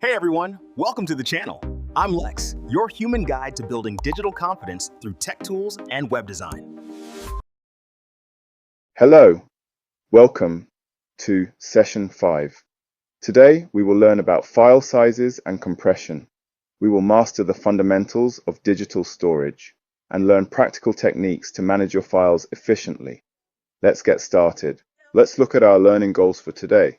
Hey everyone, welcome to the channel. I'm Lex, your human guide to building digital confidence through tech tools and web design. Hello, welcome to session 5. Today we will learn about file sizes and compression. We will master the fundamentals of digital storage and learn practical techniques to manage your files efficiently. Let's get started. Let's look at our learning goals for today.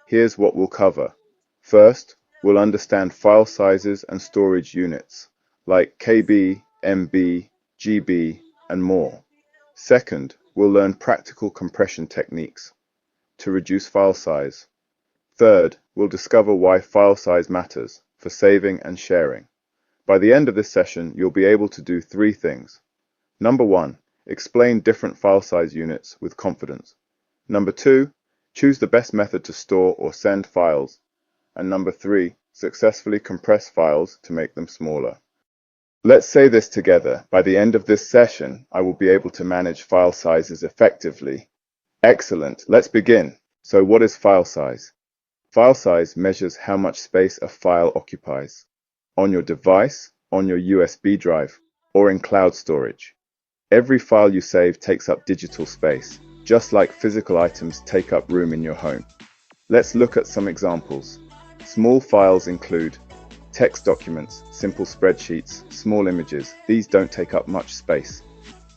Here's what we'll cover. First, we'll understand file sizes and storage units like KB, MB, GB, and more. Second, we'll learn practical compression techniques to reduce file size. Third, we'll discover why file size matters for saving and sharing. By the end of this session, you'll be able to do 3 things. Number 1, explain different file size units with confidence. Number 2, choose the best method to store or send files. And number 3, successfully compress files to make them smaller. Let's say this together. By the end of this session, I will be able to manage file sizes effectively. Excellent. Let's begin. So what is file size? File size measures how much space a file occupies on your device, on your USB drive, or in cloud storage. Every file you save takes up digital space, just like physical items take up room in your home. Let's look at some examples. Small files include text documents, simple spreadsheets, small images. These don't take up much space.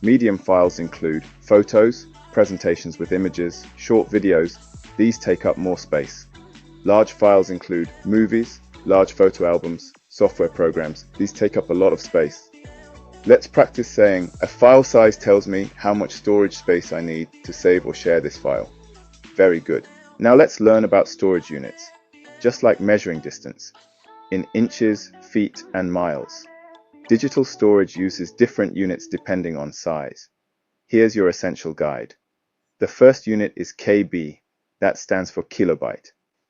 Medium files include photos, presentations with images, short videos. These take up more space. Large files include movies, large photo albums, software programs. These take up a lot of space. Let's practice saying, a file size tells me how much storage space I need to save or share this file. Very good. Now let's learn about storage units. Just like measuring distance, in inches, feet, and miles. Digital storage uses different units depending on size. Here's your essential guide. The first unit is KB. That stands for kilobyte.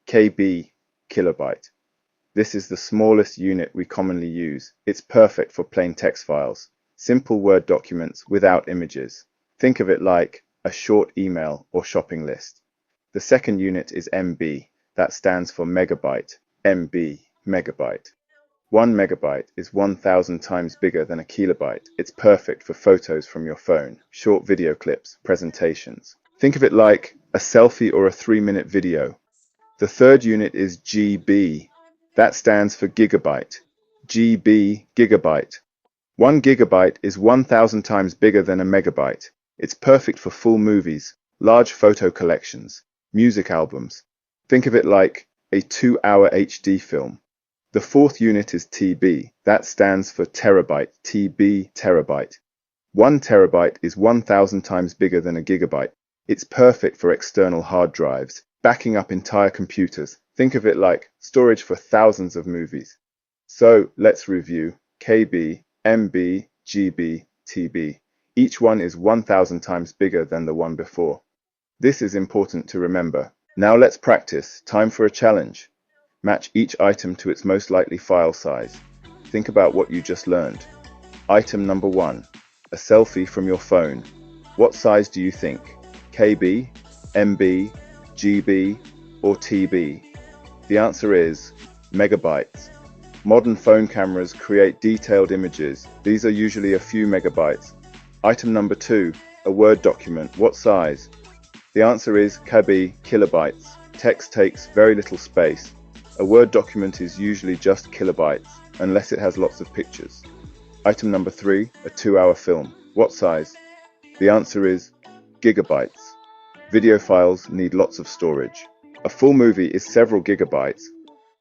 KB, kilobyte. This is the smallest unit we commonly use. It's perfect for plain text files, simple Word documents without images. Think of it like a short email or shopping list. The second unit is MB. That stands for megabyte. MB, megabyte. 1 megabyte is 1,000 times bigger than a kilobyte. It's perfect for photos from your phone, short video clips, presentations. Think of it like a selfie or a 3-minute video. The third unit is GB. That stands for gigabyte. GB, gigabyte. 1 gigabyte is 1,000 times bigger than a megabyte. It's perfect for full movies, large photo collections, music albums. Think of it like a 2-hour HD film. The fourth unit is TB. That stands for terabyte. TB, terabyte. 1 terabyte is 1,000 times bigger than a gigabyte. It's perfect for external hard drives, backing up entire computers. Think of it like storage for thousands of movies. So let's review KB, MB, GB, TB. Each one is 1,000 times bigger than the one before. This is important to remember. Now let's practice. Time for a challenge. Match each item to its most likely file size. Think about what you just learned. Item number 1, a selfie from your phone. What size do you think? KB, MB, GB, or TB? The answer is megabytes. Modern phone cameras create detailed images. These are usually a few megabytes. Item number 2, a Word document. What size? The answer is KB, kilobytes. Text takes very little space. A Word document is usually just kilobytes, unless it has lots of pictures. Item number 3, a 2-hour film. What size? The answer is gigabytes. Video files need lots of storage. A full movie is several gigabytes.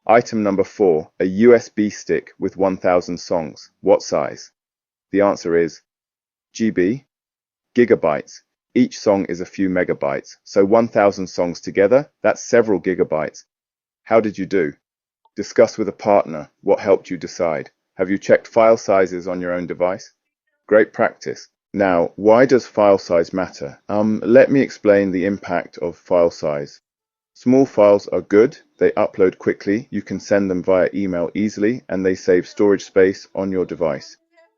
Item number 4, a USB stick with 1,000 songs. What size? The answer is GB, gigabytes. Each song is a few megabytes, so 1,000 songs together, that's several gigabytes. How did you do? Discuss with a partner. What helped you decide? Have you checked file sizes on your own device? Great practice. Now, why does file size matter? Let me explain the impact of file size. Small files are good. They upload quickly. You can send them via email easily, and they save storage space on your device.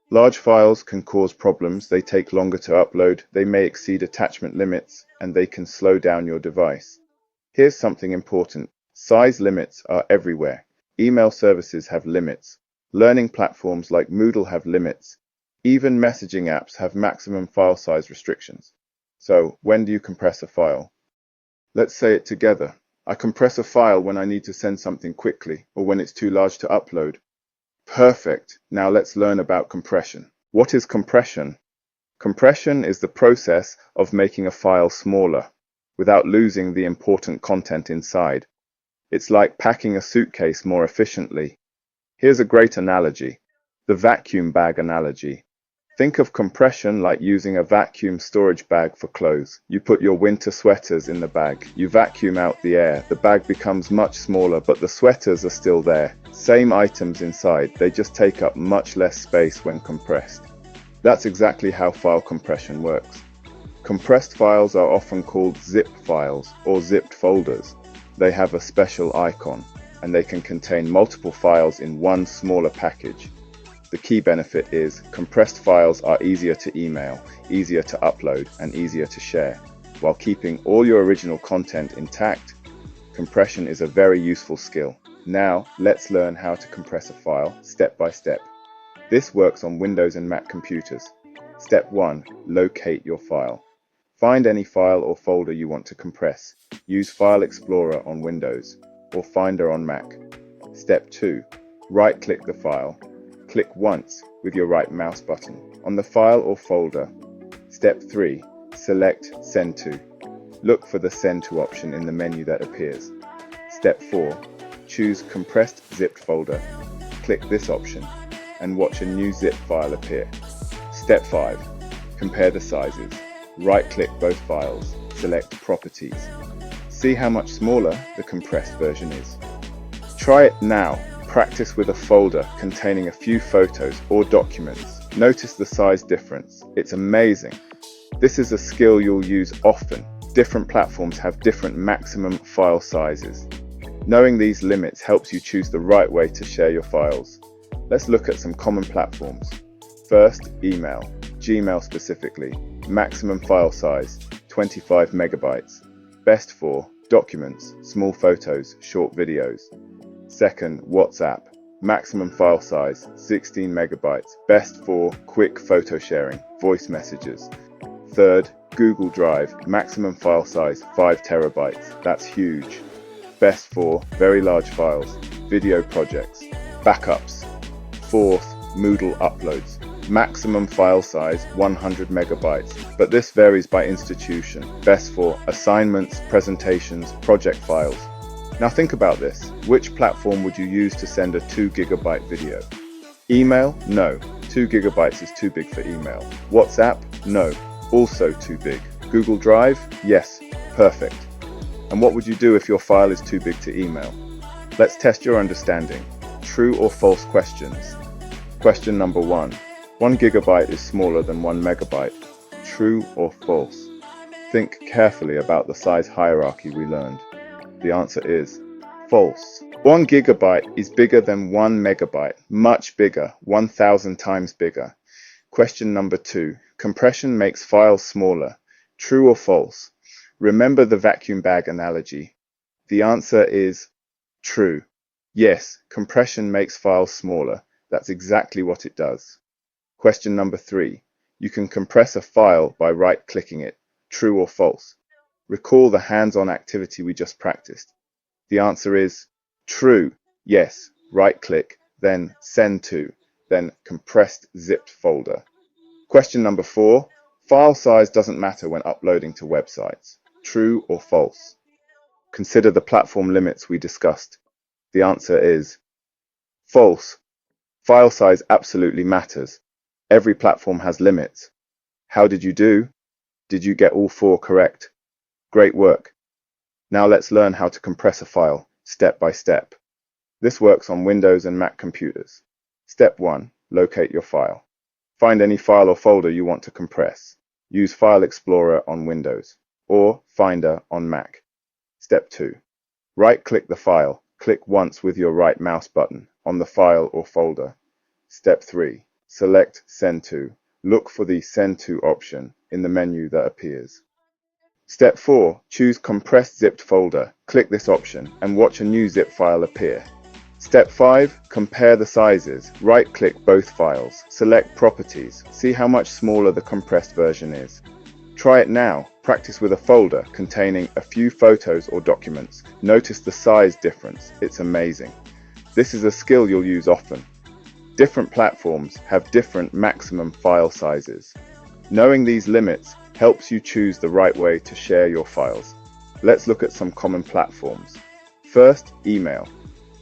Large files can cause problems. They take longer to upload, they may exceed attachment limits, and they can slow down your device. Here's something important. Size limits are everywhere. Email services have limits. Learning platforms like Moodle have limits. Even messaging apps have maximum file size restrictions. So, when do you compress a file? Let's say it together. I compress a file when I need to send something quickly or when it's too large to upload. Perfect. Now let's learn about compression. What is compression? Compression is the process of making a file smaller without losing the important content inside. It's like packing a suitcase more efficiently. Here's a great analogy, the vacuum bag analogy. Think of compression like using a vacuum storage bag for clothes. You put your winter sweaters in the bag. You vacuum out the air. The bag becomes much smaller, but the sweaters are still there. Same items inside, they just take up much less space when compressed. That's exactly how file compression works. Compressed files are often called zip files or zipped folders. They have a special icon, and they can contain multiple files in one smaller package. The key benefit is compressed files are easier to email, easier to upload, and easier to share. While keeping all your original content intact, compression is a very useful skill. Now, let's learn how to compress a file step by step. This works on Windows and Mac computers. Step 1. Locate your file. Find any file or folder you want to compress. Use File Explorer on Windows or Finder on Mac. Step 2. Right-click the file. Click once with your right mouse button on the file or folder. Step 3. Select Send To. Look for the Send To option in the menu that appears. Step 4. Choose Compressed Zipped Folder. Click this option and watch a new zip file appear. Step 5. Compare the sizes. Right-click both files. Select Properties. See how much smaller the compressed version is. Try it now. Practice with a folder containing a few photos or documents. Notice the size difference. It's amazing. This is a skill you'll use often. Different platforms have different maximum file sizes. Knowing these limits helps you choose the right way to share your files. Let's look at some common platforms. First, email. Gmail specifically. Maximum file size, 25 megabytes. Best for documents, small photos, short videos. Second, WhatsApp. Maximum file size, 16 megabytes. Best for quick photo sharing, voice messages. Third, Google Drive. Maximum file size, 5 terabytes. That's huge. Best for very large files, video projects, backups. Fourth, Moodle uploads. Maximum file size 100 megabytes, but this varies by institution. Best for assignments, presentations, project files. Now think about this. Which platform would you use to send a 2 gigabyte video? Email? No. 2 gigabytes is too big for email. WhatsApp? No. Also too big. Google Drive? Yes. Perfect. And what would you do if your file is too big to email? Let's test your understanding. True or false questions. Question number 1. 1 gigabyte is smaller than 1 megabyte. True or false? Think carefully about the size hierarchy we learned. The answer is false. 1 gigabyte is bigger than 1 megabyte, much bigger, 1,000 times bigger. Question number 2. Compression makes files smaller. True or false? Remember the vacuum bag analogy. The answer is true. Yes, compression makes files smaller. That's exactly what it does. Question number 3. You can compress a file by right-clicking it. True or false? Recall the hands-on activity we just practiced. The answer is true. Yes, right-click, then Send To, then Compressed Zipped Folder. Question number 4. File size doesn't matter when uploading to websites. True or false? Consider the platform limits we discussed. The answer is false. File size absolutely matters. Every platform has limits. How did you do? Did you get all 4 correct? Great work. Now let's learn how to compress a file, step by step. This works on Windows and Mac computers. Step 1. Locate your file. Find any file or folder you want to compress. Use File Explorer on Windows or Finder on Mac. Step 2. Right-click the file. Click once with your right mouse button on the file or folder. Step 3. Select Send To. Look for the Send To option in the menu that appears. Step 4. Choose Compressed Zipped Folder. Click this option and watch a new zip file appear. Step 5. Compare the sizes. Right-click both files. Select Properties. See how much smaller the compressed version is. Try it now. Practice with a folder containing a few photos or documents. Notice the size difference. It's amazing. This is a skill you'll use often. Different platforms have different maximum file sizes. Knowing these limits helps you choose the right way to share your files. Let's look at some common platforms. First, email.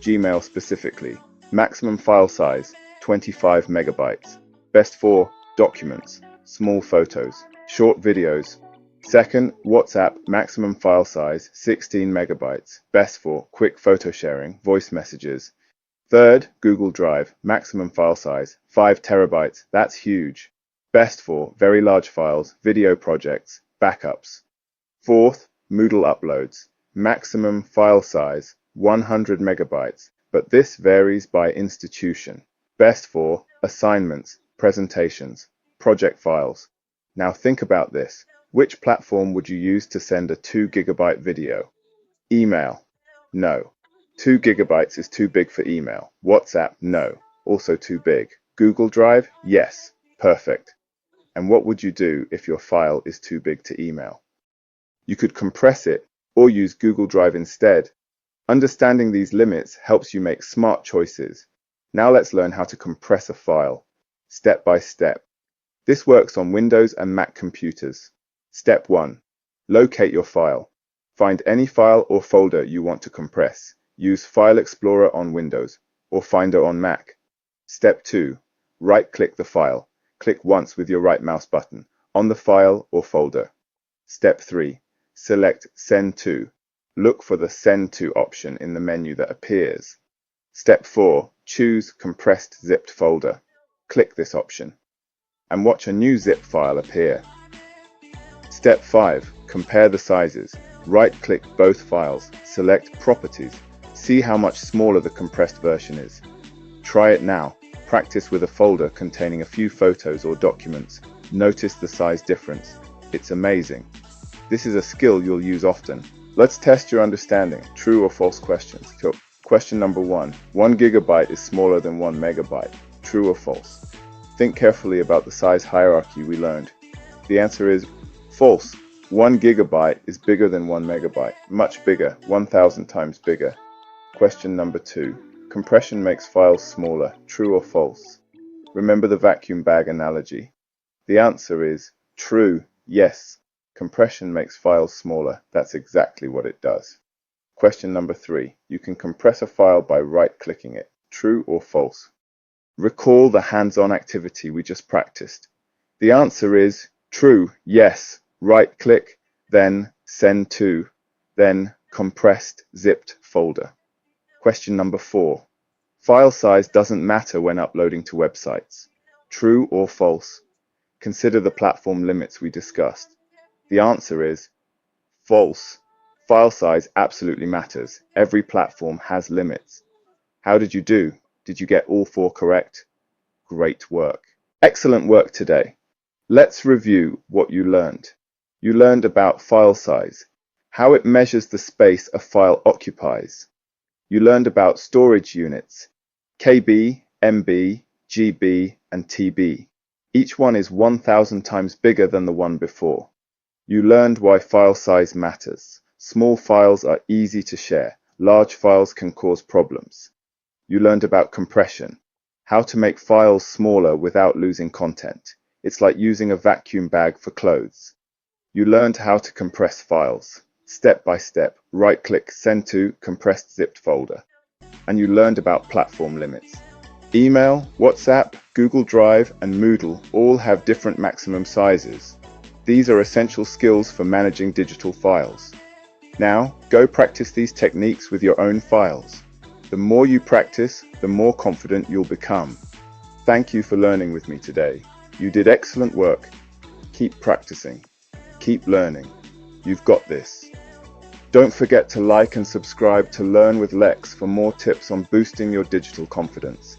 Gmail specifically. Maximum file size, 25 megabytes. Best for documents, small photos, short videos. Second, WhatsApp. Maximum file size, 16 megabytes. Best for quick photo sharing, voice messages. Third, Google Drive. Maximum file size, 5 terabytes. That's huge. Best for very large files, video projects, backups. Fourth, Moodle uploads. Maximum file size, 100 megabytes, but this varies by institution. Best for assignments, presentations, project files. Now think about this. Which platform would you use to send a 2 gigabyte video? Email. No. 2 gigabytes is too big for email. WhatsApp. No. Also too big. Google Drive. Yes. Perfect. And what would you do if your file is too big to email? You could compress it or use Google Drive instead. Understanding these limits helps you make smart choices. Now let's learn how to compress a file, step by step. This works on Windows and Mac computers. Step 1. Locate your file. Find any file or folder you want to compress. Use File Explorer on Windows or Finder on Mac. Step 2. Right-click the file. Click once with your right mouse button on the file or folder. Step 3. Select Send To. Look for the Send To option in the menu that appears. Step 4. Choose Compressed Zipped Folder. Click this option and watch a new zip file appear. Step 5. Compare the sizes. Right-click both files. Select Properties. See how much smaller the compressed version is. Try it now. Practice with a folder containing a few photos or documents. Notice the size difference. It's amazing. This is a skill you'll use often. Let's test your understanding. True or false questions. So, question number 1. 1 gigabyte is smaller than 1 megabyte. True or false? Think carefully about the size hierarchy we learned. The answer is false. 1 gigabyte is bigger than 1 megabyte. Much bigger, 1,000 times bigger. Question number 2. Compression makes files smaller. True or false? Remember the vacuum bag analogy? The answer is true. Yes. Compression makes files smaller. That's exactly what it does. Question number 3. You can compress a file by right-clicking it. True or false? Recall the hands-on activity we just practiced. The answer is true. Yes. Right-click, then Send To, then Compressed Zipped Folder. Question number 4. File size doesn't matter when uploading to websites. True or false? Consider the platform limits we discussed. The answer is false. File size absolutely matters. Every platform has limits. How did you do? Did you get all 4 correct? Great work. Excellent work today. Let's review what you learned. You learned about file size, how it measures the space a file occupies. You learned about storage units, KB, MB, GB, and TB. Each one is 1,000 times bigger than the one before. You learned why file size matters. Small files are easy to share. Large files can cause problems. You learned about compression, how to make files smaller without losing content. It's like using a vacuum bag for clothes. You learned how to compress files. Step by step, right-click Send To Compressed Zipped Folder. And you learned about platform limits. Email, WhatsApp, Google Drive, and Moodle all have different maximum sizes. These are essential skills for managing digital files. Now, go practice these techniques with your own files. The more you practice, the more confident you'll become. Thank you for learning with me today. You did excellent work. Keep practicing. Keep learning. You've got this. Don't forget to like and subscribe to Learn with Leks for more tips on boosting your digital confidence.